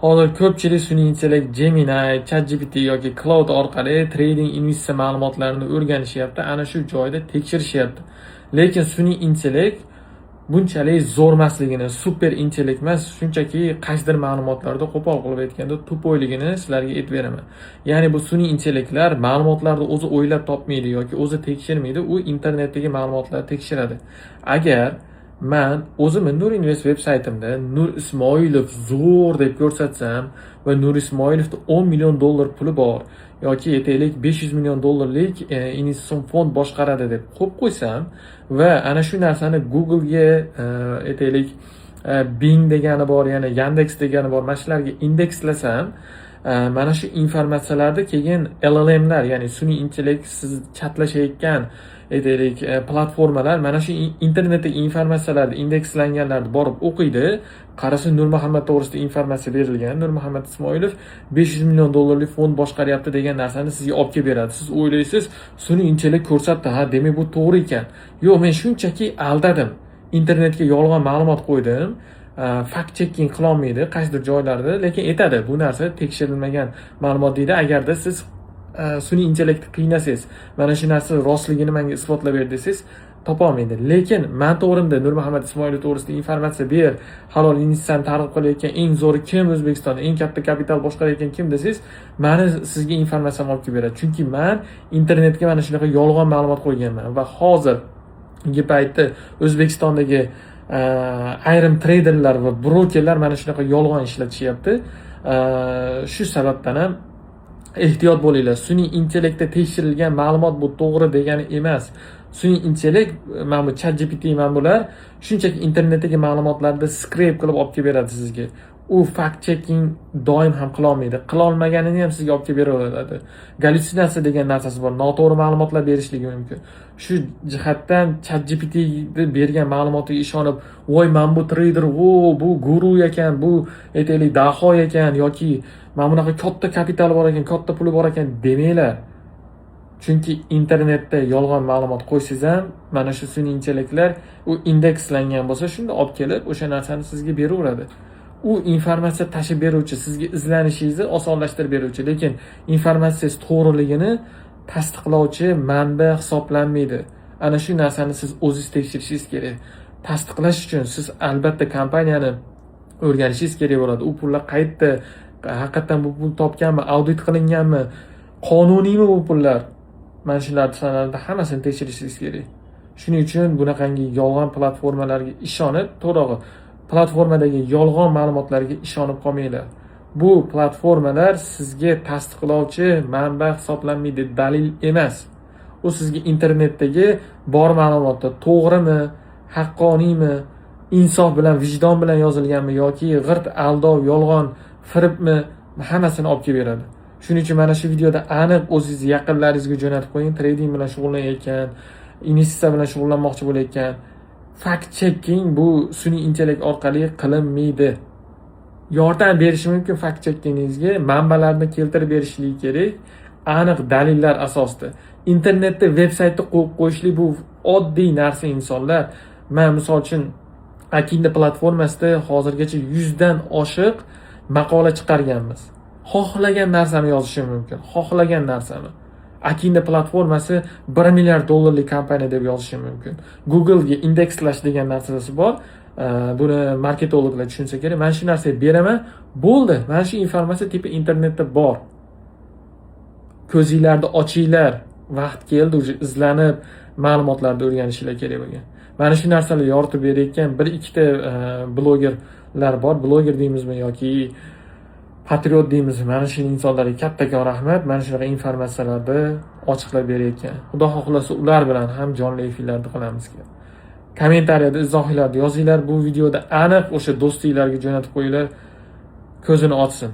Hozir ko'pchilik sun'iy intellekt Gemini, ChatGPT yoki Cloud orqali trading, investitsiya ma'lumotlarini o'rganishyapti. Ana shu joyda tekshirishyapti. Lekin sun'iy intellekt bunchalik zo'r emasligini, super intellekt emas, shunchaki qaysidir ma'lumotlarda qo'pol qilib aytganda to'poyligini sizlarga aytib beraman. Ya'ni bu sun'iy intellektlar ma'lumotlarni o'zi o'ylab topmaydi yoki o'zi tekshirmaydi, u internetdagi ma'lumotlarni tekshiradi. Agar men o'zimni Nur Invest veb-saytimda Nur Ismoilov zo'r deb ko'rsatsam va Nur Ismoilovda 10 million dollar puli bor yoki aytaylik 500 million dollarlik investitsion fond boshqaradi deb qo'yib qo'ysam va ana shu narsani Google'ga aytaylik Bing degani bor, yana Yandex degani bor, mana shularga indekslasam, mana shu informatsiyalarni keyin LLMlar, ya'ni sun'iy intellekt siz chatlashayotgan aytaylik platformalar mana shu internetdagi informatsiyalarni indekslanganlarni borib o'qiydi. Qarasa Nur Muhammad to'g'risida informatsiya berilgan. Nur Muhammad Ismoilov 500 million dollarlik fond boshqaryapti degan narsani sizga olib kelib beradi. Siz o'ylaysiz, sun'iy intellekt ko'rsatdi, ha, demak bu to'g'ri ekan. Yo'q, men shunchaki aldadim. Internetga yolg'on ma'lumot qo'ydim. Fact checking qila olmaydi qaysidir joylarda, lekin aytadi, bu narsa tekshirilmagan ma'lumot deydi. Agarda siz sun'iy intellektni qiynasangiz, mana shu narsa rostligini menga isbotlab ber desangiz, topolmaydi. Lekin men to'g'rimda Nur Muhammad Ismoilov to'g'risida informatsiya ber, halol investitsiyani targ'ib qilayotgan eng zo'ri kim, O'zbekistonda eng katta kapital boshqarayotgan kim desangiz, meni sizga informatsiyani olib kelib beradi. Chunki men internetga mana shunaqa yolg'on ma'lumot qo'yganman va hozirgi paytda O'zbekistondagi ayrim traderlar va brokerlar mana shunaqa yolg'on ishlatishyapti. Shu sababdan ham ehtiyot bo'linglar. Sun'iy intellektda tekshirilgan ma'lumot bu to'g'ri degani emas. Sun'iy intellekt, mana bu ChatGPT, mana bular shunchaki internetdagi ma'lumotlarni scrape qilib olib kelib beradi sizga. U fact checking doim ham qila olmaydi. Qila olmaganini ham sizga olib kelib beraveradi. Gallyutsinatsiya degan narsasi bor. Noto'g'ri ma'lumotlar berishligi mumkin. Shu jihatdan ChatGPT bergan ma'lumotga ishonib, "Voy, men bu trader, bu guru ekan, bu aytaylik daho ekan yoki mana bunaqa katta kapitali bor ekan, katta puli bor ekan" demanglar. Chunki internetda yolg'on ma'lumot qo'ysangiz ham, mana shu sun'iy intellektlar u indekslangan bo'lsa, shunda olib kelib o'sha narsani sizga beraveradi. U informatsiya tashib beruvchi, sizga izlanishingizni osonlashtirib beruvchi, lekin informatsiyangiz to'g'riligini tasdiqlovchi manba hisoblanmaydi. Ana shu narsani siz o'zingiz tekshirishingiz kerak. Tasdiqlash uchun siz albatta kompaniyani o'rganishingiz kerak bo'ladi. U pullar qayerda, haqiqatan bu pul topganmi, audit qilinganmi, qonuniymi bu pullar? Mana shular sanalarda hammasini tekshirishingiz kerak. Shuning uchun bunaqangi yolg'on platformalarga ishonib, to'g'ri, platformadagi yolg'on ma'lumotlarga ishonib qolmanglar. Bu platformalar sizga tasdiqlovchi manba hisoblanmaydi, dalil emas. U sizga internetdagi bor ma'lumotda to'g'rimi, haqqoniymi, insof bilan, vijdon bilan yozilganmi yoki g'irt, aldov, yolg'on, firibmi, hammasini olib kelib beradi. Shuning uchun mana shu videoda aniq o'zingiz yaqinlaringizga jo'natib qo'ying. Trading bilan shug'ullanayotgan, investitsiya bilan shug'ullanmoqchi bo'layotgan. Fact checking bu sun'iy intellekt orqali qilinmaydi. Yordam berishi mumkin fact checkingizga, manbalarni keltirib berishligi kerak, aniq dalillar asosida. Internetda veb-saytni qo'yib qo'yishlik bu oddiy narsa insonlar. Men misol uchun Akinda platformasida hozirgacha 100 dan oshiq maqola chiqarganmiz. Xohlagan narsani yozishim mumkin, xohlagan narsani. Akinda platformasi 1 milliard dollarlik kompaniya deb yozishim mumkin. Google'ga indekslash degan narsasi bor. Buni marketologlar tushunsa kerak. Men shu narsani beraman, bo'ldi. Mana shu informatsiya tipi internetda bor. Ko'zinglarni ochinglar. Vaqt keldi, izlanib ma'lumotlarni o'rganishinglar kerak bo'lgan. Mana shu narsalar yoritib berayotgan 1-2 blogerlar bor. Bloger deymizmi yoki patriot deymizmi? Mana shu insonlarga kattakon rahmat. Mana shunaqa informatsiyalarni ochiqlab berayotgan. Xudo xohlasa ular bilan ham jonli efirlarda qilamiz. Kommentariyada izohlarni yozinglar. Bu videoda aniq o'sha do'stinglarga jo'natib qo'yinglar. Ko'zini ochsin.